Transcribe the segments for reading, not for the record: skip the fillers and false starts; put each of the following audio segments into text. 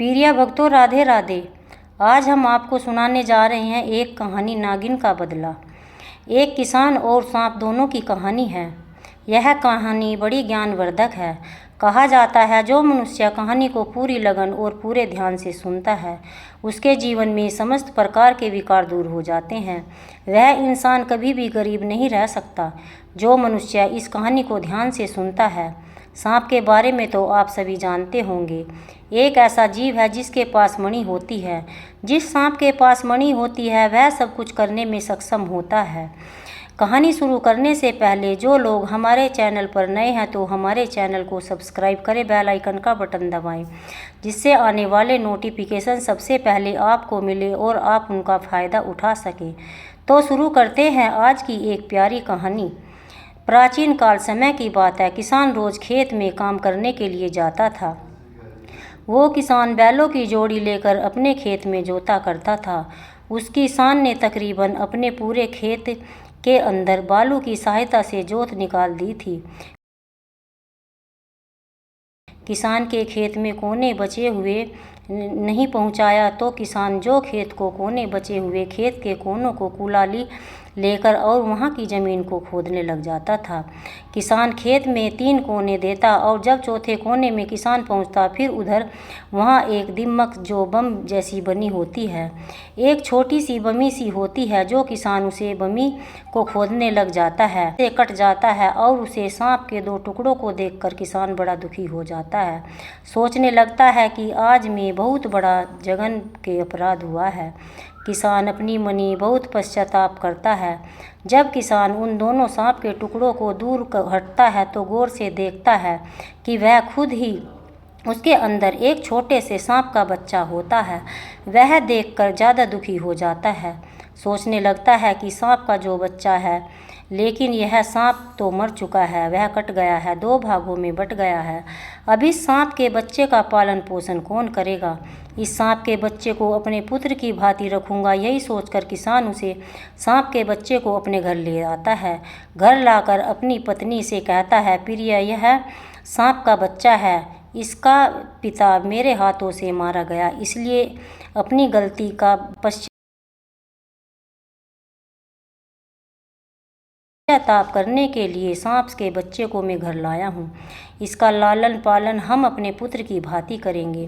प्रिय भक्तों, राधे राधे। आज हम आपको सुनाने जा रहे हैं एक कहानी, नागिन का बदला। एक किसान और सांप दोनों की कहानी है। यह कहानी बड़ी ज्ञानवर्धक है। कहा जाता है जो मनुष्य कहानी को पूरी लगन और पूरे ध्यान से सुनता है, उसके जीवन में समस्त प्रकार के विकार दूर हो जाते हैं। वह इंसान कभी भी गरीब नहीं रह सकता जो मनुष्य इस कहानी को ध्यान से सुनता है। सांप के बारे में तो आप सभी जानते होंगे। एक ऐसा जीव है जिसके पास मणि होती है। जिस सांप के पास मणि होती है वह सब कुछ करने में सक्षम होता है। कहानी शुरू करने से पहले जो लोग हमारे चैनल पर नए हैं तो हमारे चैनल को सब्सक्राइब करें, बेल आइकन का बटन दबाएं, जिससे आने वाले नोटिफिकेशन सबसे पहले आपको मिले और आप उनका फ़ायदा उठा सकें। तो शुरू करते हैं आज की एक प्यारी कहानी। प्राचीन काल समय की बात है। किसान रोज खेत में काम करने के लिए जाता था। वो किसान बैलों की जोड़ी लेकर अपने खेत में जोता करता था। उस किसान ने तकरीबन अपने पूरे खेत के अंदर बालू की सहायता से जोत निकाल दी थी। किसान के खेत में कोने बचे हुए नहीं पहुंचाया तो किसान जो खेत को कोने बचे हुए खेत के कोनों को कुल्हाड़ी लेकर और वहां की ज़मीन को खोदने लग जाता था। किसान खेत में 3 कोने देता और जब चौथे कोने में किसान पहुंचता फिर उधर वहां एक दिम्मक जो बम जैसी बनी होती है, एक छोटी सी बमी सी होती है। जो किसान उसे बमी को खोदने लग जाता है से कट जाता है और उसे सांप के 2 टुकड़ों को देखकर किसान बड़ा दुखी हो जाता है। सोचने लगता है कि आज में बहुत बड़ा जघन के अपराध हुआ है। किसान अपनी मनी बहुत पश्चाताप करता है। जब किसान उन दोनों सांप के टुकड़ों को दूर हटता है तो गौर से देखता है कि वह खुद ही उसके अंदर एक छोटे से सांप का बच्चा होता है। वह देखकर ज़्यादा दुखी हो जाता है। सोचने लगता है कि सांप का जो बच्चा है, लेकिन यह सांप तो मर चुका है, वह कट गया है, 2 भागों में बट गया है। अब इस सांप के बच्चे का पालन पोषण कौन करेगा? इस सांप के बच्चे को अपने पुत्र की भांति रखूंगा। यही सोचकर किसान उसे सांप के बच्चे को अपने घर ले आता है। घर लाकर अपनी पत्नी से कहता है, प्रिय, यह सांप का बच्चा है। इसका पिता मेरे हाथों से मारा गया, इसलिए अपनी गलती का पश्चाताप करने के लिए सांप के बच्चे को मैं घर लाया हूँ। इसका लालन पालन हम अपने पुत्र की भांति करेंगे।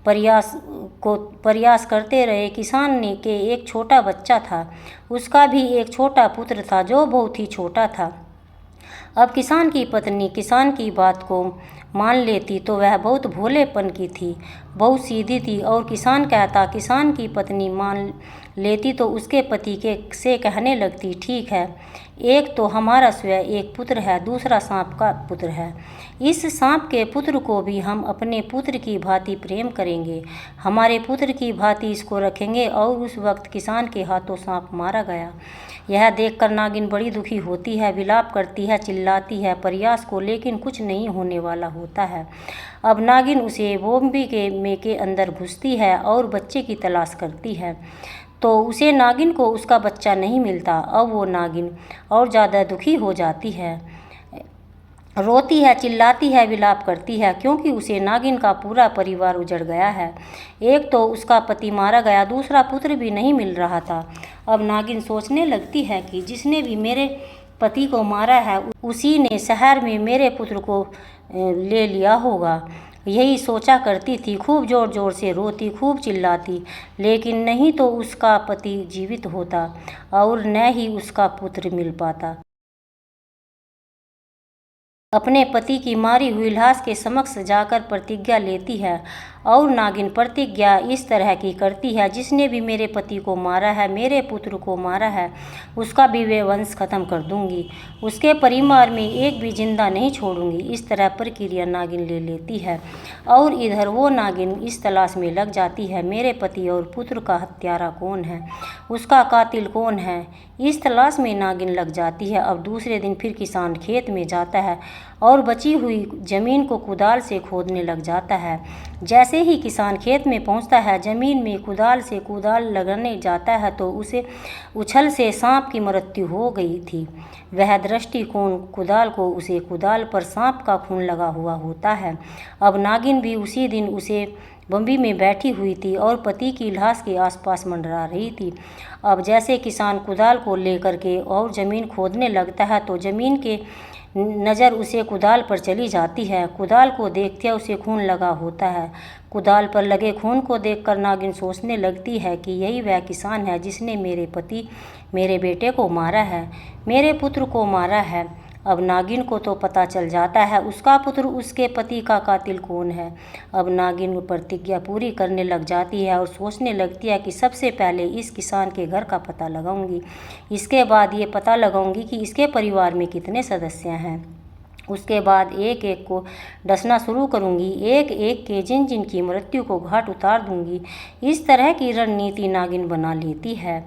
प्रयास करते रहे। किसान ने के एक छोटा बच्चा था। उसका भी एक छोटा पुत्र था जो बहुत ही छोटा था। अब किसान की पत्नी किसान की बात को मान लेती तो वह बहुत भोलेपन की थी, बहुत सीधी थी। और किसान किसान की पत्नी मान लेती तो उसके पति से कहने लगती, ठीक है, एक तो हमारा स्वयं एक पुत्र है, दूसरा सांप का पुत्र है। इस सांप के पुत्र को भी हम अपने पुत्र की भांति प्रेम करेंगे, हमारे पुत्र की भांति इसको रखेंगे। और उस वक्त किसान के हाथों सांप मारा गया। यह देखकर नागिन बड़ी दुखी होती है, विलाप करती है, चिल्लाती है प्रयास को, लेकिन कुछ नहीं होने वाला होता है। अब नागिन उसे बोम्बी के अंदर घुसती है और बच्चे की तलाश करती है, तो उसे नागिन को उसका बच्चा नहीं मिलता। अब वो नागिन और ज़्यादा दुखी हो जाती है, रोती है, चिल्लाती है, विलाप करती है, क्योंकि उसे नागिन का पूरा परिवार उजड़ गया है। एक तो उसका पति मारा गया, दूसरा पुत्र भी नहीं मिल रहा था। अब नागिन सोचने लगती है कि जिसने भी मेरे पति को मारा है उसी ने शहर में मेरे पुत्र को ले लिया होगा। यही सोचा करती थी। खूब ज़ोर ज़ोर से रोती, खूब चिल्लाती, लेकिन नहीं तो उसका पति जीवित होता और न ही उसका पुत्र मिल पाता। अपने पति की मारी हुई लाश के समक्ष जाकर प्रतिज्ञा लेती है और नागिन प्रतिज्ञा इस तरह की करती है, जिसने भी मेरे पति को मारा है, मेरे पुत्र को मारा है, उसका भी वे वंश खत्म कर दूंगी, उसके परिवार में एक भी जिंदा नहीं छोड़ूंगी। इस तरह प्रक्रिया नागिन ले लेती है और इधर वो नागिन इस तलाश में लग जाती है, मेरे पति और पुत्र का हत्यारा कौन है, उसका कातिल कौन है। इस तलाश में नागिन लग जाती है। अब दूसरे दिन फिर किसान खेत में जाता है और बची हुई जमीन को कुदाल से खोदने लग जाता है। जैसे ही किसान खेत में पहुंचता है, जमीन में कुदाल लगाने जाता है तो उसे उछल से सांप की मृत्यु हो गई थी। वह दृष्टिकोण कुदाल को उसे कुदाल पर सांप का खून लगा हुआ होता है। अब नागिन भी उसी दिन उसे बम्बी में बैठी हुई थी और पति की लाश के आसपास मंडरा रही थी। अब जैसे किसान कुदाल को लेकर के और ज़मीन खोदने लगता है तो ज़मीन के नज़र उसे कुदाल पर चली जाती है। कुदाल को देखते उसे खून लगा होता है। कुदाल पर लगे खून को देखकर नागिन सोचने लगती है कि यही वह किसान है जिसने मेरे पति, मेरे बेटे को मारा है, मेरे पुत्र को मारा है। अब नागिन को तो पता चल जाता है उसका पुत्र उसके पति का कातिल कौन है। अब नागिन प्रतिज्ञा पूरी करने लग जाती है और सोचने लगती है कि सबसे पहले इस किसान के घर का पता लगाऊंगी, इसके बाद ये पता लगाऊंगी कि इसके परिवार में कितने सदस्य हैं। उसके बाद एक एक को डसना शुरू करूंगी, एक एक के जिन जिन की मृत्यु को घाट उतार दूंगी। इस तरह की रणनीति नागिन बना लेती है।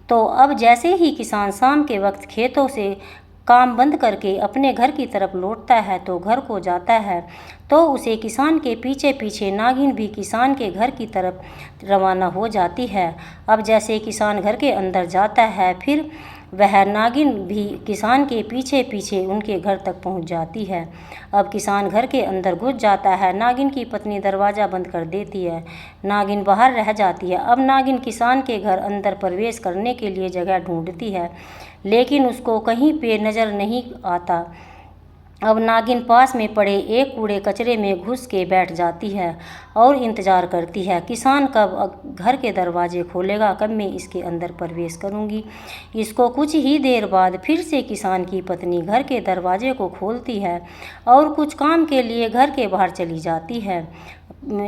तो अब जैसे ही किसान शाम के वक्त खेतों से काम बंद करके अपने घर की तरफ लौटता है तो घर को जाता है तो उसे किसान के पीछे पीछे नागिन भी किसान के घर की तरफ रवाना हो जाती है। अब जैसे किसान घर के अंदर जाता है फिर वह नागिन भी किसान के पीछे पीछे उनके घर तक पहुंच जाती है। अब किसान घर के अंदर घुस जाता है। नागिन की पत्नी दरवाज़ा बंद कर देती है। नागिन बाहर रह जाती है। अब नागिन किसान के घर अंदर प्रवेश करने के लिए जगह ढूंढती है लेकिन उसको कहीं पे नज़र नहीं आता। अब नागिन पास में पड़े एक कूड़े कचरे में घुस के बैठ जाती है और इंतज़ार करती है किसान कब घर के दरवाजे खोलेगा, कब मैं इसके अंदर प्रवेश करूंगी। इसको कुछ ही देर बाद फिर से किसान की पत्नी घर के दरवाजे को खोलती है और कुछ काम के लिए घर के बाहर चली जाती है।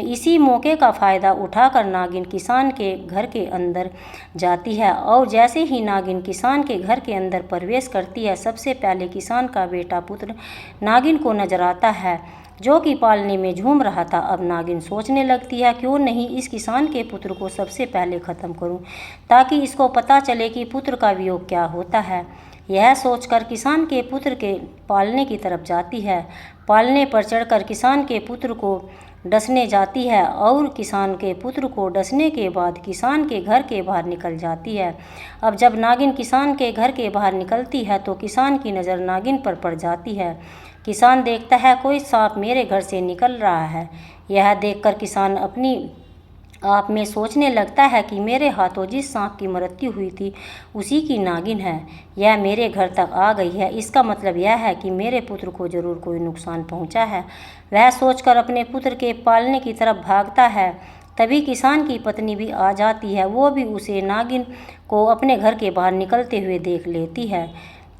इसी मौके का फ़ायदा उठाकर नागिन किसान के घर के अंदर जाती है और जैसे ही नागिन किसान के घर के अंदर प्रवेश करती है सबसे पहले किसान का बेटा पुत्र नागिन को नजर आता है जो कि पालने में झूम रहा था। अब नागिन सोचने लगती है क्यों नहीं इस किसान के पुत्र को सबसे पहले ख़त्म करूं ताकि इसको पता चले कि पुत्र का वियोग क्या होता है। यह सोचकर किसान के पुत्र के पालने की तरफ जाती है। पालने पर चढ़कर किसान के पुत्र को डसने जाती है और किसान के पुत्र को डसने के बाद किसान के घर के बाहर निकल जाती है। अब जब नागिन किसान के घर के बाहर निकलती है तो किसान की नज़र नागिन पर पड़ जाती है। किसान देखता है कोई सांप मेरे घर से निकल रहा है। यह देखकर किसान अपनी आप में सोचने लगता है कि मेरे हाथों जिस सांप की मृत्यु हुई थी उसी की नागिन है। यह मेरे घर तक आ गई है, इसका मतलब यह है कि मेरे पुत्र को ज़रूर कोई नुकसान पहुंचा है। वह सोचकर अपने पुत्र के पालने की तरफ भागता है। तभी किसान की पत्नी भी आ जाती है। वो भी उसे नागिन को अपने घर के बाहर निकलते हुए देख लेती है।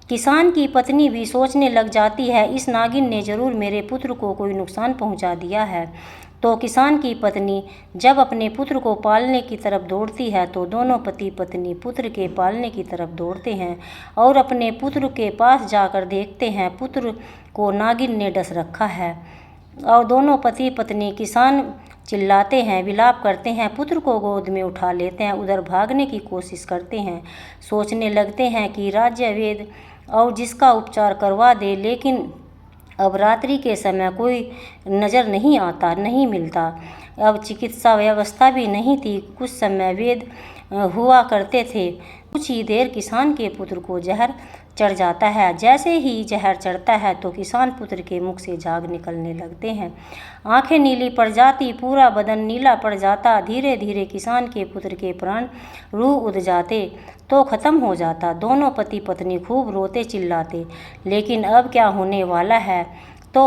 किसान की पत्नी भी सोचने लग जाती है इस नागिन ने ज़रूर मेरे पुत्र को कोई नुकसान पहुंचा दिया है। तो किसान की पत्नी जब अपने पुत्र को पालने की तरफ दौड़ती है तो दोनों पति पत्नी पुत्र के पालने की तरफ दौड़ते हैं और अपने पुत्र के पास जाकर देखते हैं पुत्र को नागिन ने डस रखा है। और दोनों पति पत्नी किसान चिल्लाते हैं, विलाप करते हैं, पुत्र को गोद में उठा लेते हैं, उधर भागने की कोशिश करते हैं। सोचने लगते हैं कि राज्य वेद और जिसका उपचार करवा दे, लेकिन अब रात्रि के समय कोई नज़र नहीं आता, नहीं मिलता। अब चिकित्सा व्यवस्था भी नहीं थी। कुछ समय वेद हुआ करते थे। कुछ ही देर किसान के पुत्र को जहर चढ़ जाता है। जैसे ही जहर चढ़ता है तो किसान पुत्र के मुख से झाग निकलने लगते हैं। आंखें नीली पड़ जाती, पूरा बदन नीला पड़ जाता। धीरे धीरे किसान के पुत्र के प्राण रूह उड़ जाते तो ख़त्म हो जाता। दोनों पति पत्नी खूब रोते चिल्लाते, लेकिन अब क्या होने वाला है। तो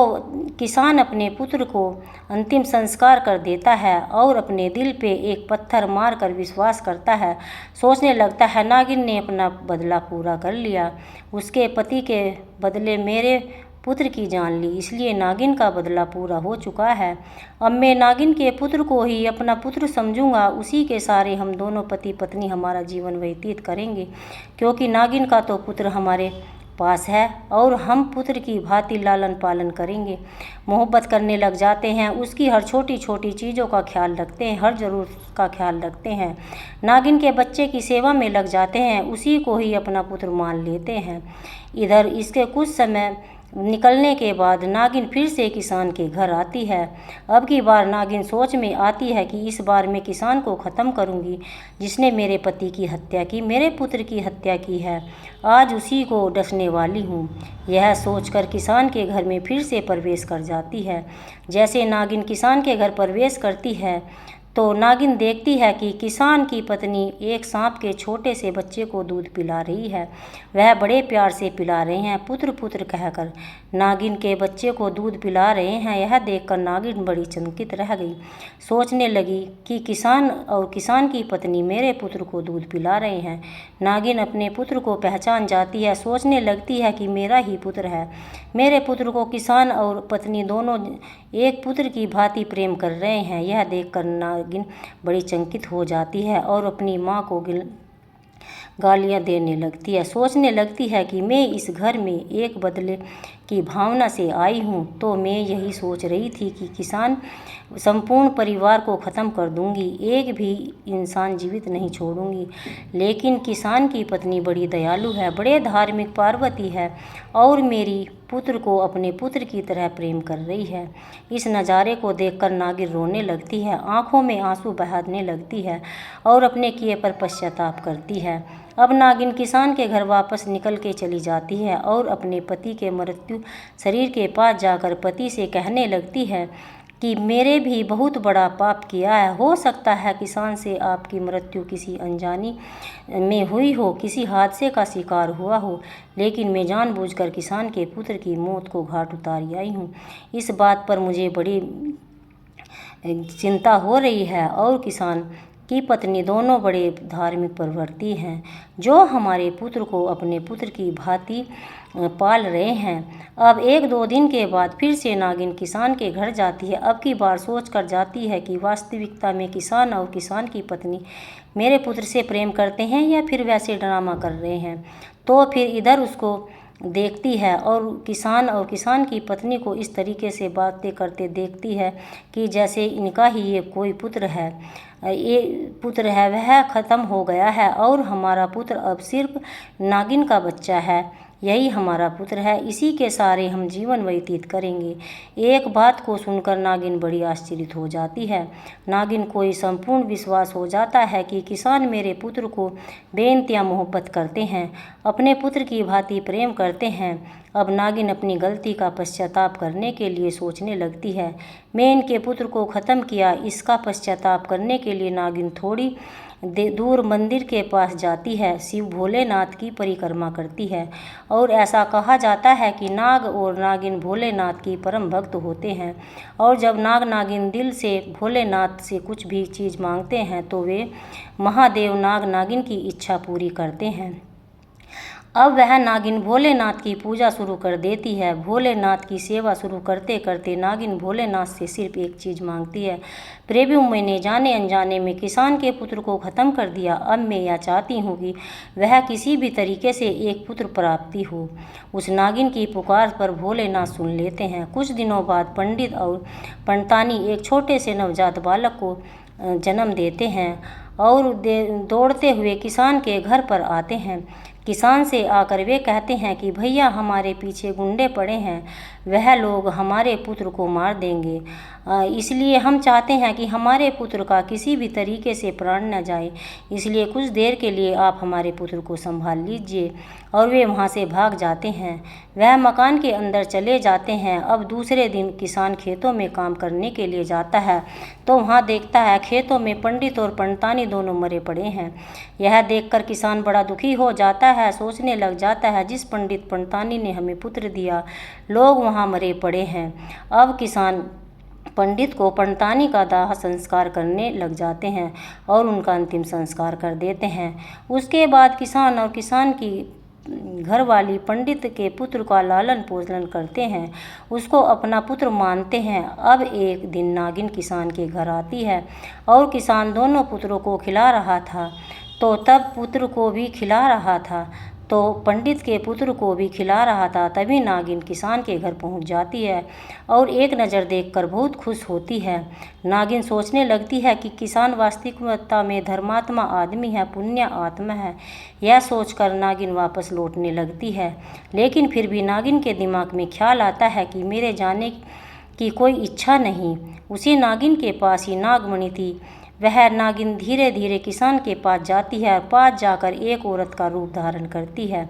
किसान अपने पुत्र को अंतिम संस्कार कर देता है और अपने दिल पे एक पत्थर मारकर विश्वास करता है, सोचने लगता है नागिन ने अपना बदला पूरा कर लिया। उसके पति के बदले मेरे पुत्र की जान ली, इसलिए नागिन का बदला पूरा हो चुका है। अब मैं नागिन के पुत्र को ही अपना पुत्र समझूंगा, उसी के सारे हम दोनों पति पत्नी हमारा जीवन व्यतीत करेंगे, क्योंकि नागिन का तो पुत्र हमारे पास है और हम पुत्र की भांति लालन पालन करेंगे। मोहब्बत करने लग जाते हैं, उसकी हर छोटी छोटी चीज़ों का ख्याल रखते हैं, हर ज़रूरत का ख्याल रखते हैं। नागिन के बच्चे की सेवा में लग जाते हैं, उसी को ही अपना पुत्र मान लेते हैं। इधर इसके कुछ समय निकलने के बाद नागिन फिर से किसान के घर आती है। अब की बार नागिन सोच में आती है कि इस बार मैं किसान को ख़त्म करूंगी जिसने मेरे पति की हत्या की, मेरे पुत्र की हत्या की है। आज उसी को डसने वाली हूँ। यह सोचकर किसान के घर में फिर से प्रवेश कर जाती है। जैसे नागिन किसान के घर प्रवेश करती है तो नागिन देखती है कि किसान की पत्नी एक सांप के छोटे से बच्चे को दूध पिला रही है। वह बड़े प्यार से पिला रहे हैं, पुत्र पुत्र कहकर नागिन के बच्चे को दूध पिला रहे हैं। यह देखकर नागिन बड़ी चकित रह गई। सोचने लगी कि किसान और किसान की पत्नी मेरे पुत्र को दूध पिला रहे हैं। नागिन अपने पुत्र को पहचान जाती है, सोचने लगती है कि मेरा ही पुत्र है। मेरे पुत्र को किसान और पत्नी दोनों एक पुत्र की भांति प्रेम कर रहे हैं। यह देखकर नागिन बड़ी चकित हो जाती है और अपनी माँ को गालियाँ देने लगती है। सोचने लगती है कि मैं इस घर में एक बदले की भावना से आई हूँ, तो मैं यही सोच रही थी कि किसान संपूर्ण परिवार को ख़त्म कर दूंगी, एक भी इंसान जीवित नहीं छोड़ूंगी। लेकिन किसान की पत्नी बड़ी दयालु है, बड़े धार्मिक पार्वती है और मेरी पुत्र को अपने पुत्र की तरह प्रेम कर रही है। इस नज़ारे को देखकर नागिन रोने लगती है, आंखों में आंसू बहाने लगती है और अपने किए पर पश्चाताप करती है। अब नागिन किसान के घर वापस निकल के चली जाती है और अपने पति के मृत्यु शरीर के पास जाकर पति से कहने लगती है कि मेरे भी बहुत बड़ा पाप किया है। हो सकता है किसान से आपकी मृत्यु किसी अनजानी में हुई हो, किसी हादसे का शिकार हुआ हो, लेकिन मैं जानबूझकर किसान के पुत्र की मौत को घाट उतारी आई हूँ। इस बात पर मुझे बड़ी चिंता हो रही है और किसान की पत्नी दोनों बड़े धार्मिक प्रवृत्ति हैं, जो हमारे पुत्र को अपने पुत्र की भांति पाल रहे हैं। अब 1-2 दिन के बाद फिर से नागिन किसान के घर जाती है। अब की बार सोच कर जाती है कि वास्तविकता में किसान और किसान की पत्नी मेरे पुत्र से प्रेम करते हैं या फिर वैसे ड्रामा कर रहे हैं। तो फिर इधर उसको देखती है और किसान की पत्नी को इस तरीके से बातें करते देखती है कि जैसे इनका ही ये कोई पुत्र है, वह ख़त्म हो गया है और हमारा पुत्र अब सिर्फ नागिन का बच्चा है, यही हमारा पुत्र है, इसी के सहारे हम जीवन व्यतीत करेंगे। एक बात को सुनकर नागिन बड़ी आश्चर्यित हो जाती है। नागिन को संपूर्ण विश्वास हो जाता है कि किसान मेरे पुत्र को बेइंतहा मोहब्बत करते हैं, अपने पुत्र की भांति प्रेम करते हैं। अब नागिन अपनी गलती का पश्चाताप करने के लिए सोचने लगती है। मैं इनके पुत्र को ख़त्म किया, इसका पश्चाताप करने के लिए नागिन थोड़ी दूर मंदिर के पास जाती है, शिव भोलेनाथ की परिक्रमा करती है और ऐसा कहा जाता है कि नाग और नागिन भोलेनाथ की परम भक्त होते हैं और जब नाग नागिन दिल से भोलेनाथ से कुछ भी चीज़ मांगते हैं तो वे महादेव नाग नागिन की इच्छा पूरी करते हैं। अब वह नागिन भोलेनाथ की पूजा शुरू कर देती है। भोलेनाथ की सेवा शुरू करते करते नागिन भोलेनाथ से सिर्फ एक चीज़ मांगती है, प्रभु मैंने जाने अनजाने में किसान के पुत्र को ख़त्म कर दिया, अब मैं यह चाहती हूँ कि वह किसी भी तरीके से एक पुत्र प्राप्ति हो। उस नागिन की पुकार पर भोलेनाथ सुन लेते हैं। कुछ दिनों बाद पंडित और पंडितानी एक छोटे से नवजात बालक को जन्म देते हैं और दौड़ते हुए किसान के घर पर आते हैं। किसान से आकर वे कहते हैं कि भैया हमारे पीछे गुंडे पड़े हैं, वह लोग हमारे पुत्र को मार देंगे, इसलिए हम चाहते हैं कि हमारे पुत्र का किसी भी तरीके से प्राण न जाए, इसलिए कुछ देर के लिए आप हमारे पुत्र को संभाल लीजिए। और वे वहाँ से भाग जाते हैं। वह मकान के अंदर चले जाते हैं। अब दूसरे दिन किसान खेतों में काम करने के लिए जाता है तो वहाँ देखता है खेतों में पंडित और पंडितानी दोनों मरे पड़े हैं। यह देखकर किसान बड़ा दुखी हो जाता है, सोचने लग जाता है जिस पंडित पंडितानी ने हमें पुत्र दिया, लोग वहाँ मरे पड़े हैं। अब किसान पंडित को पंडितानी का दाह संस्कार करने लग जाते हैं और उनका अंतिम संस्कार कर देते हैं। उसके बाद किसान और किसान की घरवाली पंडित के पुत्र का लालन पोषण करते हैं, उसको अपना पुत्र मानते हैं। अब एक दिन नागिन किसान के घर आती है और किसान दोनों पुत्रों को खिला रहा था तो तब पुत्र को भी खिला रहा था। तो पंडित के पुत्र को भी खिला रहा था। तभी नागिन किसान के घर पहुंच जाती है और एक नज़र देखकर बहुत खुश होती है। नागिन सोचने लगती है कि किसान वास्तविकता में धर्मात्मा आदमी है, पुण्य आत्मा है। यह सोचकर नागिन वापस लौटने लगती है, लेकिन फिर भी नागिन के दिमाग में ख्याल आता है कि मेरे जाने की कोई इच्छा नहीं। उसी नागिन के पास ही नागमणि थी। वह नागिन धीरे धीरे किसान के पास जाती है और पास जाकर एक औरत का रूप धारण करती है।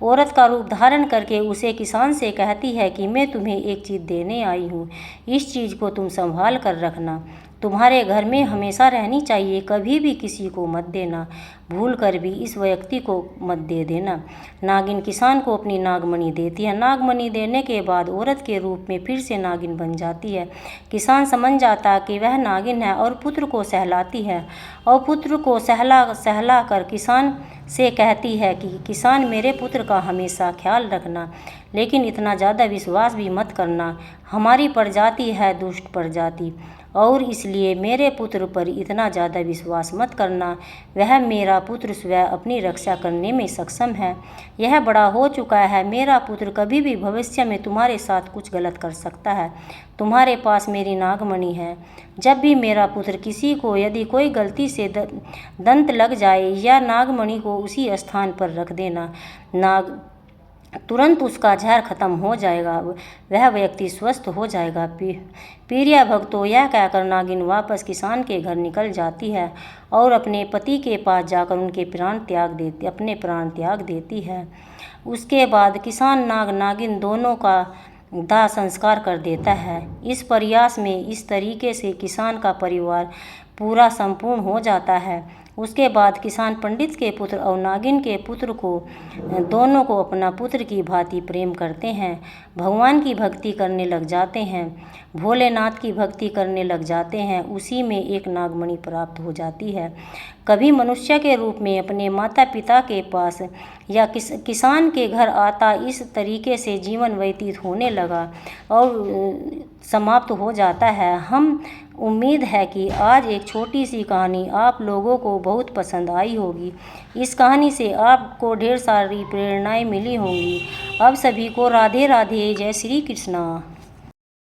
औरत का रूप धारण करके उसे किसान से कहती है कि मैं तुम्हें एक चीज़ देने आई हूँ, इस चीज़ को तुम संभाल कर रखना, तुम्हारे घर में हमेशा रहनी चाहिए, कभी भी किसी को मत देना, भूल कर भी इस व्यक्ति को मत दे देना। नागिन किसान को अपनी नागमणि देती है। नागमणि देने के बाद औरत के रूप में फिर से नागिन बन जाती है। किसान समझ जाता कि वह नागिन है और पुत्र को सहलाती है और पुत्र को सहला कर किसान से कहती है कि किसान मेरे पुत्र का हमेशा ख्याल रखना, लेकिन इतना ज़्यादा विश्वास भी मत करना, हमारी प्रजाति है दुष्ट प्रजाति और इसलिए मेरे पुत्र पर इतना ज़्यादा विश्वास मत करना। वह मेरा पुत्र स्वयं अपनी रक्षा करने में सक्षम है। यह बड़ा हो चुका है। मेरा पुत्र कभी भी भविष्य में तुम्हारे साथ कुछ गलत कर सकता है। तुम्हारे पास मेरी नागमणि है। जब भी मेरा पुत्र किसी को यदि कोई गलती से दंत लग जाए या नागमणि को उसी स्थान पर रख देना, तुरंत उसका जहर खत्म हो जाएगा, वह व्यक्ति स्वस्थ हो जाएगा। प्रिय भक्तों, यह कहकर नागिन वापस किसान के घर निकल जाती है और अपने पति के पास जाकर अपने प्राण त्याग देती है। उसके बाद किसान नागिन दोनों का दाह संस्कार कर देता है। इस प्रयास में इस तरीके से किसान का परिवार पूरा संपूर्ण हो जाता है। उसके बाद किसान पंडित के पुत्र और नागिन के पुत्र को दोनों को अपना पुत्र की भांति प्रेम करते हैं, भगवान की भक्ति करने लग जाते हैं, भोलेनाथ की भक्ति करने लग जाते हैं। उसी में एक नागमणि प्राप्त हो जाती है। कभी मनुष्य के रूप में अपने माता पिता के पास या किसान के घर आता, इस तरीके से जीवन व्यतीत होने लगा और समाप्त हो जाता है। हम उम्मीद है कि आज एक छोटी सी कहानी आप लोगों को बहुत पसंद आई होगी। इस कहानी से आपको ढेर सारी प्रेरणाएं मिली होंगी। अब सभी को राधे राधे, जय श्री कृष्णा।